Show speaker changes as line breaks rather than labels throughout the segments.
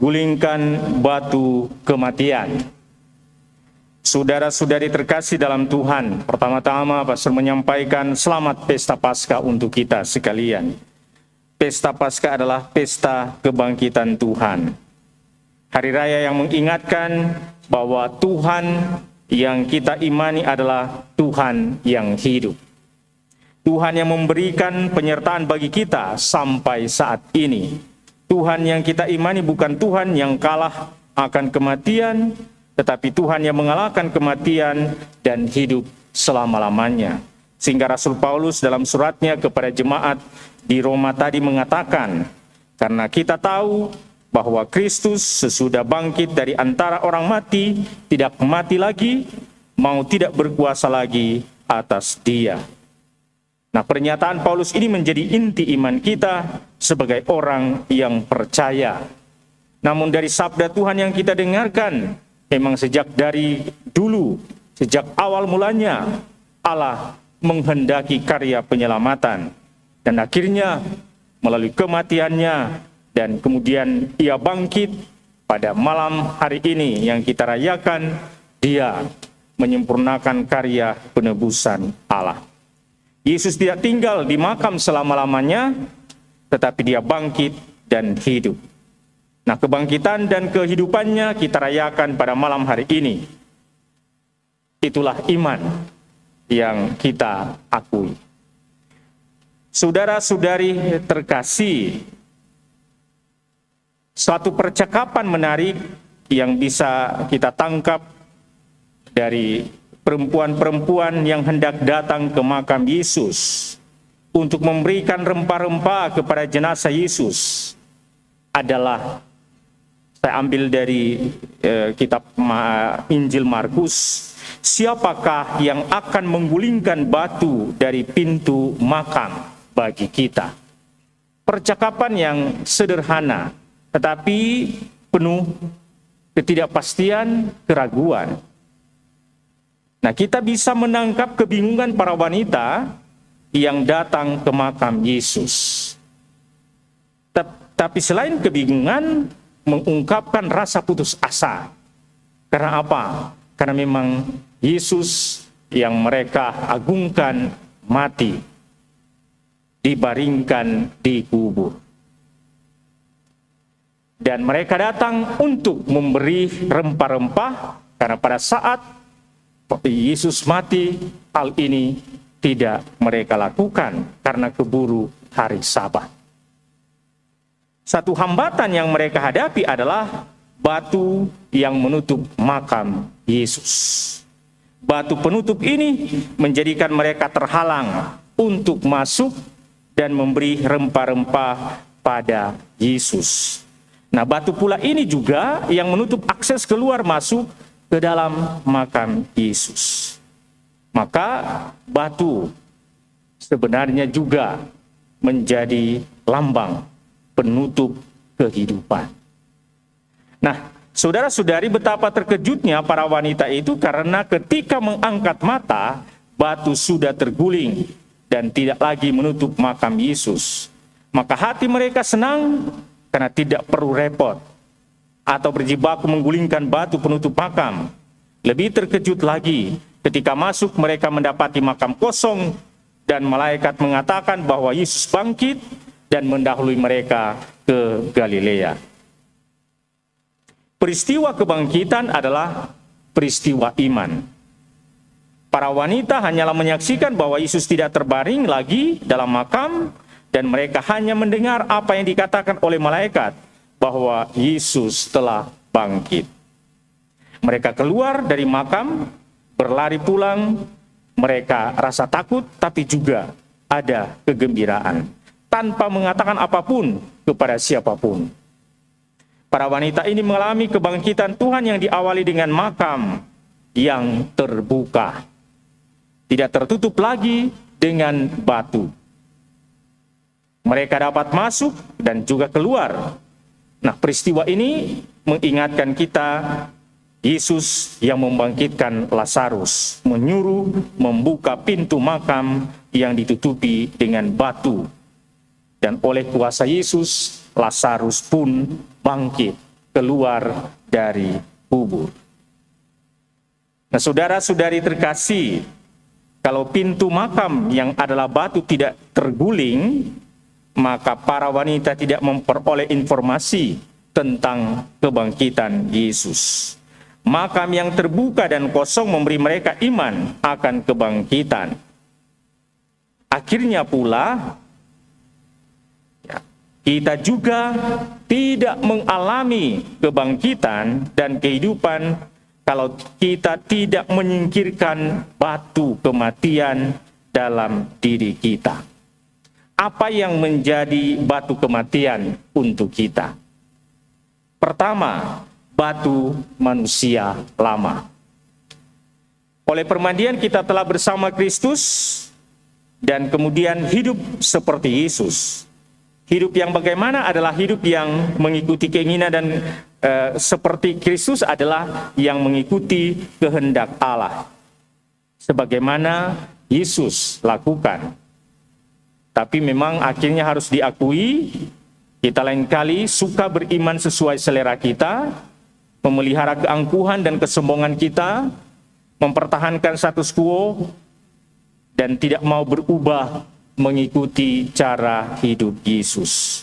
menggulingkan batu kematian. Saudara-saudari terkasih dalam Tuhan, pertama-tama pastor menyampaikan selamat pesta Paskah untuk kita sekalian. Pesta Paskah adalah pesta kebangkitan Tuhan. Hari raya yang mengingatkan bahwa Tuhan yang kita imani adalah Tuhan yang hidup. Tuhan yang memberikan penyertaan bagi kita sampai saat ini. Tuhan yang kita imani bukan Tuhan yang kalah akan kematian, tetapi Tuhan yang mengalahkan kematian dan hidup selama-lamanya. Sehingga Rasul Paulus dalam suratnya kepada jemaat di Roma tadi mengatakan, karena kita tahu bahwa Kristus sesudah bangkit dari antara orang mati, tidak mati lagi, mau tidak berkuasa lagi atas dia. Nah, pernyataan Paulus ini menjadi inti iman kita sebagai orang yang percaya. Namun dari sabda Tuhan yang kita dengarkan, memang sejak dari dulu, sejak awal mulanya, Allah menghendaki karya penyelamatan. Dan akhirnya melalui kematiannya, dan kemudian ia bangkit pada malam hari ini yang kita rayakan, dia menyempurnakan karya penebusan Allah. Yesus tidak tinggal di makam selama-lamanya, tetapi dia bangkit dan hidup. Nah, kebangkitan dan kehidupannya kita rayakan pada malam hari ini. Itulah iman yang kita akui. Saudara-saudari terkasih, suatu percakapan menarik yang bisa kita tangkap dari perempuan-perempuan yang hendak datang ke makam Yesus untuk memberikan rempah-rempah kepada jenazah Yesus adalah, saya ambil dari kitab Injil Markus, siapakah yang akan menggulingkan batu dari pintu makam bagi kita? Percakapan yang sederhana, tetapi penuh ketidakpastian, keraguan. Nah, kita bisa menangkap kebingungan para wanita yang datang ke makam Yesus. Tapi selain kebingungan, mengungkapkan rasa putus asa. Karena apa? Karena memang Yesus yang mereka agungkan mati, dibaringkan di kubur. Dan mereka datang untuk memberi rempah-rempah, karena pada saat Yesus mati, hal ini tidak mereka lakukan karena keburu hari Sabat. Satu hambatan yang mereka hadapi adalah batu yang menutup makam Yesus. Batu penutup ini menjadikan mereka terhalang untuk masuk dan memberi rempah-rempah pada Yesus. Nah, batu pula ini juga yang menutup akses keluar masuk ke dalam makam Yesus. Maka batu sebenarnya juga menjadi lambang penutup kehidupan. Nah, saudara-saudari, betapa terkejutnya para wanita itu karena ketika mengangkat mata, batu sudah terguling dan tidak lagi menutup makam Yesus. Maka hati mereka senang karena tidak perlu repot atau berjibaku menggulingkan batu penutup makam. Lebih terkejut lagi ketika masuk mereka mendapati makam kosong dan malaikat mengatakan bahwa Yesus bangkit dan mendahului mereka ke Galilea. Peristiwa kebangkitan adalah peristiwa iman. Para wanita hanyalah menyaksikan bahwa Yesus tidak terbaring lagi dalam makam, dan mereka hanya mendengar apa yang dikatakan oleh malaikat bahwa Yesus telah bangkit. Mereka keluar dari makam, berlari pulang. Mereka rasa takut, tapi juga ada kegembiraan, tanpa mengatakan apapun kepada siapapun. Para wanita ini mengalami kebangkitan Tuhan yang diawali dengan makam yang terbuka, tidak tertutup lagi dengan batu. Mereka dapat masuk dan juga keluar. Nah, peristiwa ini mengingatkan kita Yesus yang membangkitkan Lazarus, menyuruh membuka pintu makam yang ditutupi dengan batu. Dan oleh kuasa Yesus, Lazarus pun bangkit keluar dari kubur. Nah, saudara-saudari terkasih, kalau pintu makam yang adalah batu tidak terguling, maka para wanita tidak memperoleh informasi tentang kebangkitan Yesus. Makam yang terbuka dan kosong memberi mereka iman akan kebangkitan. Akhirnya pula, kita juga tidak mengalami kebangkitan dan kehidupan kalau kita tidak menyingkirkan batu kematian dalam diri kita. Apa yang menjadi batu kematian untuk kita? Pertama, batu manusia lama. Oleh permandian kita telah bersama Kristus dan kemudian hidup seperti Yesus. Hidup yang bagaimana adalah hidup yang mengikuti keinginan dan seperti Kristus adalah yang mengikuti kehendak Allah. Sebagaimana Yesus lakukan. Tapi memang akhirnya harus diakui, kita lain kali suka beriman sesuai selera kita, memelihara keangkuhan dan kesombongan kita, mempertahankan status quo, dan tidak mau berubah mengikuti cara hidup Yesus.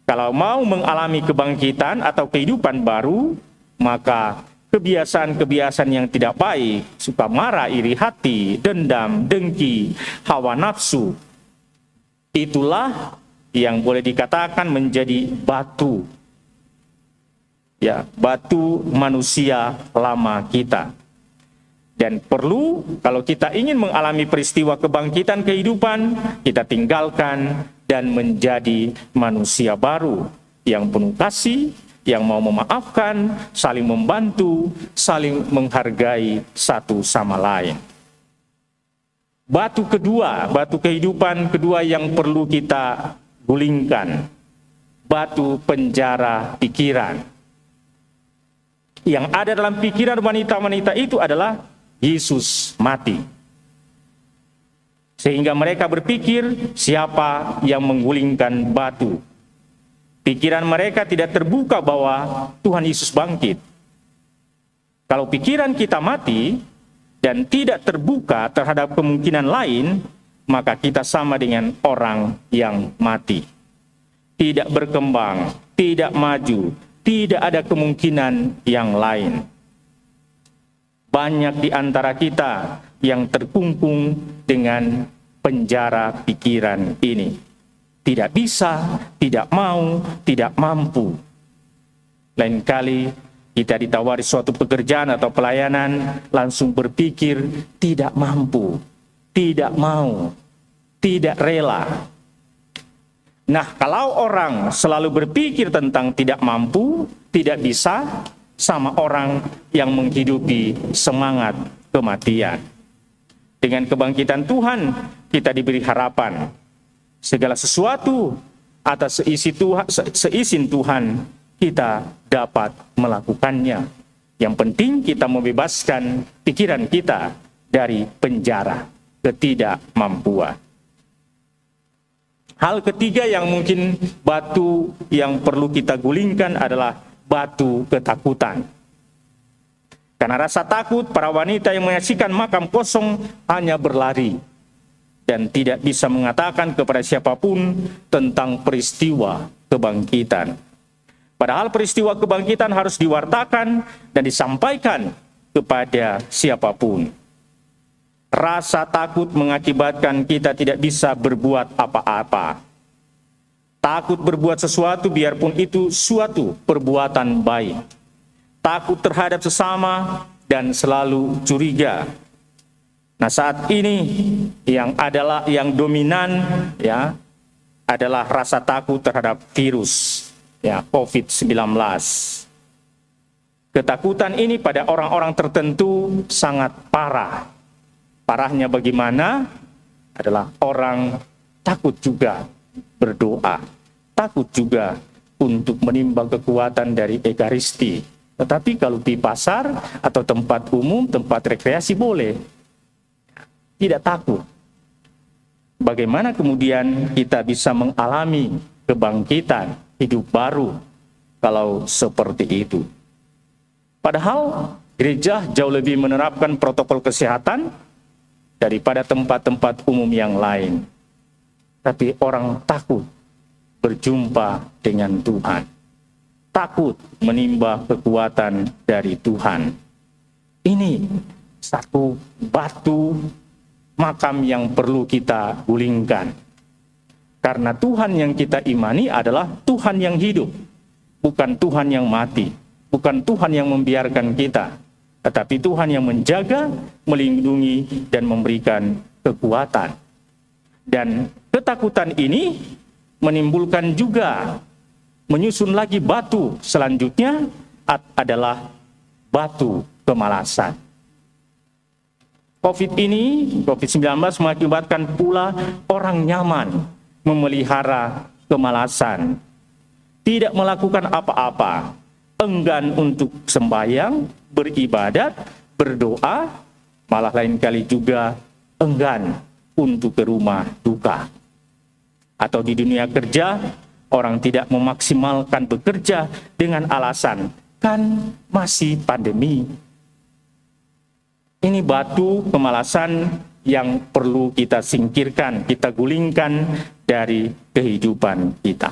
Kalau mau mengalami kebangkitan atau kehidupan baru, maka kebiasaan-kebiasaan yang tidak baik, suka marah, iri hati, dendam, dengki, hawa nafsu, itulah yang boleh dikatakan menjadi batu. Ya, batu manusia lama kita. Dan perlu, kalau kita ingin mengalami peristiwa kebangkitan kehidupan, kita tinggalkan dan menjadi manusia baru yang penuh kasih, yang mau memaafkan, saling membantu, saling menghargai satu sama lain. Batu kedua, batu kehidupan kedua yang perlu kita gulingkan, batu penjara pikiran. Yang ada dalam pikiran wanita-wanita itu adalah Yesus mati. Sehingga mereka berpikir siapa yang menggulingkan batu. Pikiran mereka tidak terbuka bahwa Tuhan Yesus bangkit. Kalau pikiran kita mati dan tidak terbuka terhadap kemungkinan lain, maka kita sama dengan orang yang mati. Tidak berkembang, tidak maju, tidak ada kemungkinan yang lain. Banyak di antara kita yang terkungkung dengan penjara pikiran ini. Tidak bisa, tidak mau, tidak mampu. Lain kali kita ditawari suatu pekerjaan atau pelayanan, langsung berpikir tidak mampu, tidak mau, tidak rela. Nah, kalau orang selalu berpikir tentang tidak mampu, tidak bisa, sama orang yang menghidupi semangat kematian. Dengan kebangkitan Tuhan, kita diberi harapan. Segala sesuatu atas seizin Tuhan, kita dapat melakukannya. Yang penting kita membebaskan pikiran kita dari penjara ketidakmampuan. Hal ketiga yang mungkin batu yang perlu kita gulingkan adalah batu ketakutan. Karena rasa takut, para wanita yang menyaksikan makam kosong hanya berlari dan tidak bisa mengatakan kepada siapapun tentang peristiwa kebangkitan. Padahal peristiwa kebangkitan harus diwartakan dan disampaikan kepada siapapun. Rasa takut mengakibatkan kita tidak bisa berbuat apa-apa. Takut berbuat sesuatu biarpun itu suatu perbuatan baik. Takut terhadap sesama dan selalu curiga. Nah, saat ini yang dominan ya adalah rasa takut terhadap virus ya COVID-19. Ketakutan ini pada orang-orang tertentu sangat parah. Parahnya bagaimana? Adalah orang takut juga berdoa, takut juga untuk menimbang kekuatan dari Ekaristi. Tetapi kalau di pasar atau tempat umum, tempat rekreasi boleh. Tidak takut. Bagaimana kemudian kita bisa mengalami kebangkitan, hidup baru? kalau seperti itu. Padahal gereja jauh lebih menerapkan protokol kesehatan daripada tempat-tempat umum yang lain. Tapi orang takut berjumpa dengan Tuhan, takut menimba kekuatan dari Tuhan. Ini satu batu makam yang perlu kita gulingkan. Karena Tuhan yang kita imani adalah Tuhan yang hidup, bukan Tuhan yang mati, bukan Tuhan yang membiarkan kita, tetapi Tuhan yang menjaga, melindungi, dan memberikan kekuatan. Dan ketakutan ini menimbulkan juga, menyusun lagi batu selanjutnya adalah batu kemalasan. COVID-19 mengakibatkan pula orang nyaman memelihara kemalasan, tidak melakukan apa-apa, enggan untuk sembahyang, beribadat, berdoa, malah lain kali juga enggan untuk ke rumah duka. Atau di dunia kerja, orang tidak memaksimalkan bekerja dengan alasan, kan masih pandemi. Ini batu kemalasan yang perlu kita singkirkan, kita gulingkan dari kehidupan kita.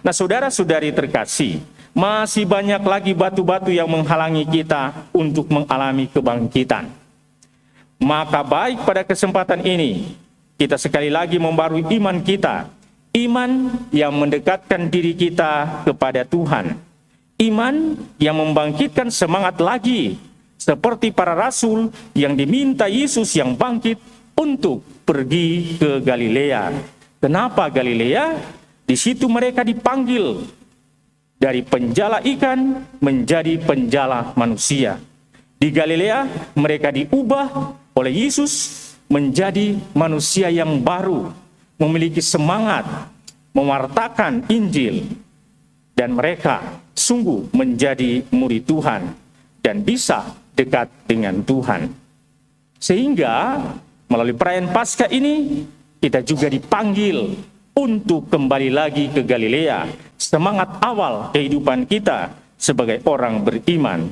Nah, saudara-saudari terkasih, masih banyak lagi batu-batu yang menghalangi kita untuk mengalami kebangkitan. Maka baik pada kesempatan ini, kita sekali lagi membarui iman kita, iman yang mendekatkan diri kita kepada Tuhan, iman yang membangkitkan semangat lagi, seperti para rasul yang diminta Yesus yang bangkit untuk pergi ke Galilea. Kenapa Galilea? Di situ mereka dipanggil dari penjala ikan menjadi penjala manusia. Di Galilea mereka diubah oleh Yesus menjadi manusia yang baru, memiliki semangat mewartakan Injil, dan mereka sungguh menjadi murid Tuhan dan bisa dekat dengan Tuhan. Sehingga melalui perayaan Paskah ini kita juga dipanggil untuk kembali lagi ke Galilea, semangat awal kehidupan kita sebagai orang beriman,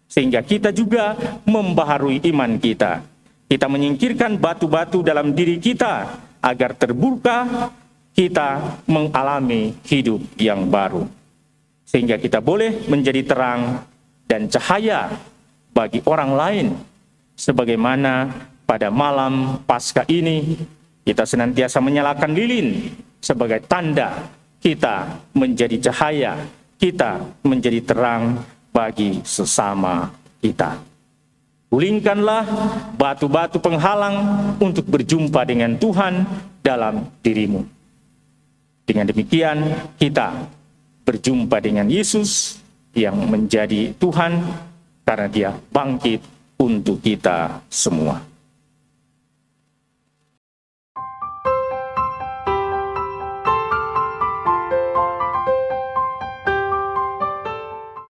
sehingga kita juga membaharui iman kita. Kita menyingkirkan batu-batu dalam diri kita agar terbuka kita mengalami hidup yang baru, sehingga kita boleh menjadi terang dan cahaya bagi orang lain, sebagaimana pada malam Paskah ini kita senantiasa menyalakan lilin sebagai tanda kita menjadi cahaya, kita menjadi terang bagi sesama kita. Gulingkanlah batu-batu penghalang untuk berjumpa dengan Tuhan dalam dirimu. Dengan demikian kita berjumpa dengan Yesus yang menjadi Tuhan, karena Dia bangkit untuk kita semua.